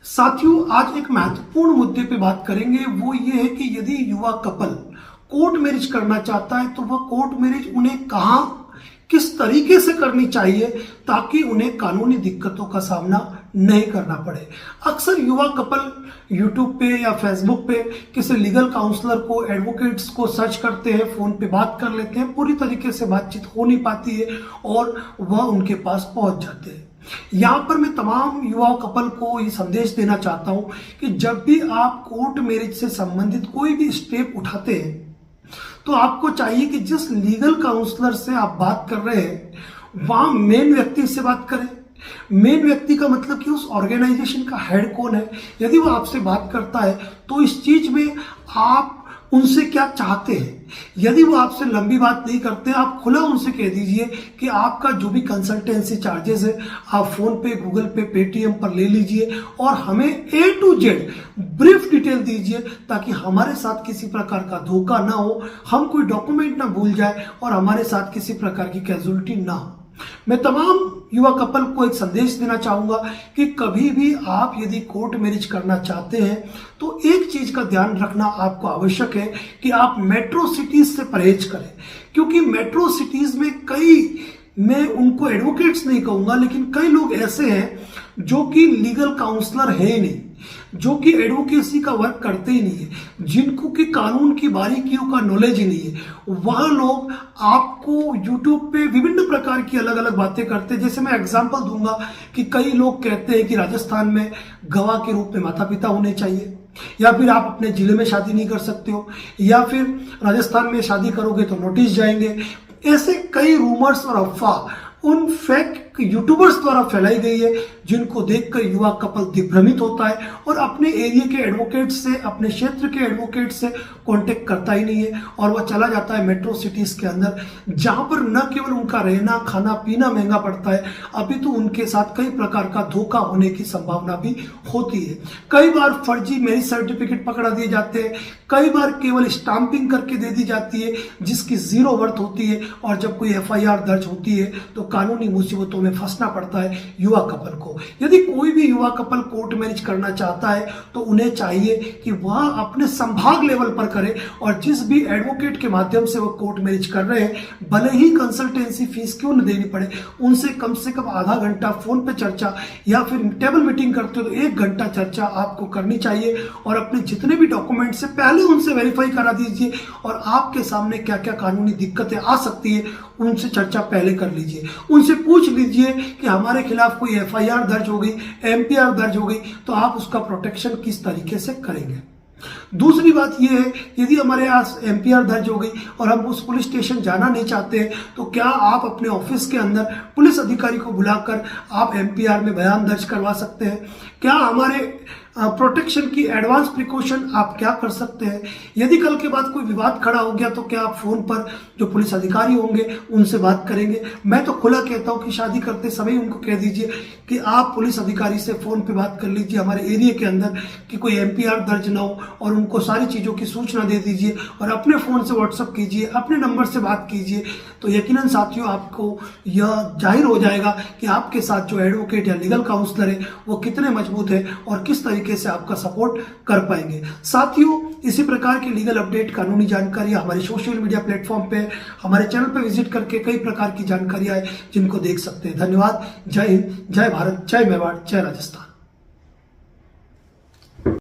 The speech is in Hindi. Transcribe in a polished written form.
साथियों, आज एक महत्वपूर्ण मुद्दे पे बात करेंगे। वो ये है कि यदि युवा कपल कोर्ट मैरिज करना चाहता है तो वह कोर्ट मैरिज उन्हें कहां, किस तरीके से करनी चाहिए ताकि उन्हें कानूनी दिक्कतों का सामना नहीं करना पड़े। अक्सर युवा कपल यूट्यूब पे या फेसबुक पे किसी लीगल काउंसलर को, एडवोकेट्स को सर्च करते हैं, फोन पे बात कर लेते हैं, पूरी तरीके से बातचीत हो नहीं पाती है और वह उनके पास पहुंच जाते हैं। यहां पर मैं तमाम युवा कपल को ये संदेश देना चाहता हूं कि जब भी आप कोर्ट मैरिज से संबंधित कोई भी स्टेप उठाते हैं तो आपको चाहिए कि जिस लीगल काउंसलर से आप बात कर रहे हैं वहां मेन व्यक्ति से बात करें। मेन व्यक्ति का मतलब कि उस ऑर्गेनाइजेशन का हेड कौन है। यदि वो आपसे बात करता है तो इस चीज में आप उनसे क्या चाहते हैं। यदि वो आपसे लंबी बात नहीं करते, आप खुला उनसे कह दीजिए कि आपका जो भी कंसल्टेंसी चार्जेस है आप फोन पे, गूगल पे, पेटीएम पर ले लीजिए और हमें A to Z brief detail दीजिए ताकि हमारे साथ किसी प्रकार का धोखा ना हो, हम कोई डॉक्यूमेंट ना भूल जाए और हमारे साथ किसी प्रकार की कैजुअलिटी ना हो। मैं तमाम युवा कपल को एक संदेश देना चाहूंगा कि कभी भी आप यदि कोर्ट मैरिज करना चाहते हैं तो एक चीज का ध्यान रखना आपको आवश्यक है कि आप मेट्रो सिटीज से परहेज करें, क्योंकि मेट्रो सिटीज में मैं उनको एडवोकेट्स नहीं कहूंगा, लेकिन कई लोग ऐसे हैं जो कि लीगल काउंसलर है ही नहीं, जो कि एडवोकेसी का वर्क करते ही नहीं है, जिनको कि कानून की बारीकियों का नॉलेज ही नहीं है। वह लोग आपको यूट्यूब पे विभिन्न प्रकार की अलग अलग बातें करते हैं। जैसे मैं एग्जांपल दूंगा कि कई लोग कहते हैं कि राजस्थान में गवाह के रूप में माता पिता होने चाहिए, या फिर आप अपने जिले में शादी नहीं कर सकते हो, या फिर राजस्थान में शादी करोगे तो नोटिस जाएंगे। ऐसे कई रूमर्स और अफवाह उन फेक यूट्यूबर्स द्वारा फैलाई गई है जिनको देखकर युवा कपल दिग्भ्रमित होता है और अपने एरिया के एडवोकेट से, अपने क्षेत्र के एडवोकेट से कांटेक्ट करता ही नहीं है और वह चला जाता है मेट्रो सिटीज के अंदर, जहां पर न केवल उनका रहना खाना पीना महंगा पड़ता है, अभी तो उनके साथ कई प्रकार का धोखा होने की संभावना भी होती है। कई बार फर्जी मैरिज सर्टिफिकेट पकड़ा दिए जाते हैं, कई बार केवल स्टाम्पिंग करके दे दी जाती है जिसकी जीरो वर्थ होती है, और जब कोई FIR दर्ज होती है तो कानूनी मुसीबतों में फंसना पड़ता है युवा कपल को। यदि कोई भी युवा कपल कोर्ट मैरिज करना चाहता है तो उन्हें चाहिए कि वह अपने संभाग लेवल पर करे और जिस भी एडवोकेट के माध्यम से वह कोर्ट मैरिज कर रहे हैं, भले ही कंसल्टेंसी फीस क्यों न देनी पड़े, उनसे कम से कम आधा घंटा फोन पे चर्चा या फिर टेबल मीटिंग करते हो तो 1 घंटा चर्चा आपको करनी चाहिए और अपने जितने भी डॉक्यूमेंट से पहले उनसे वेरीफाई करा दीजिए और आपके सामने क्या क्या कानूनी दिक्कतें आ सकती है उनसे चर्चा पहले कर लीजिए। उनसे पूछ लीजिए कि हमारे खिलाफ कोई FIR दर्ज हो गई, MPR दर्ज हो गई तो आप उसका प्रोटेक्शन किस तरीके से करेंगे। दूसरी बात यह है, यदि हमारे यहाँ MPR दर्ज हो गई और हम उस पुलिस स्टेशन जाना नहीं चाहते हैं तो क्या आप अपने ऑफिस के अंदर पुलिस अधिकारी को बुलाकर आप MPR में बयान दर्ज करवा सकते हैं। क्या हमारे प्रोटेक्शन की एडवांस प्रिकॉशन आप क्या कर सकते हैं। यदि कल के बाद कोई विवाद खड़ा हो गया तो क्या आप फोन पर जो पुलिस अधिकारी होंगे उनसे बात करेंगे। मैं तो खुला कहता हूं कि शादी करते समय उनको कह दीजिए कि आप पुलिस अधिकारी से फोन पे बात कर लीजिए हमारे एरिया के अंदर कि कोई MPR दर्ज ना हो, और उनको सारी चीजों की सूचना दे दीजिए और अपने फोन से व्हाट्सअप कीजिए, अपने नंबर से बात कीजिए। तो यकीनन साथियों आपको यह जाहिर हो जाएगा कि आपके साथ जो एडवोकेट या लीगल काउंसलर है वो कितने मजबूत है और किस तरीके से आपका सपोर्ट कर पाएंगे। साथियों, इसी प्रकार की लीगल अपडेट, कानूनी जानकारी हमारे सोशल मीडिया प्लेटफॉर्म पे, हमारे चैनल पे विजिट करके कई प्रकार की जानकारियां है जिनको देख सकते हैं। धन्यवाद। जय हिंद, जय भारत, जय मेवाड़, जय राजस्थान।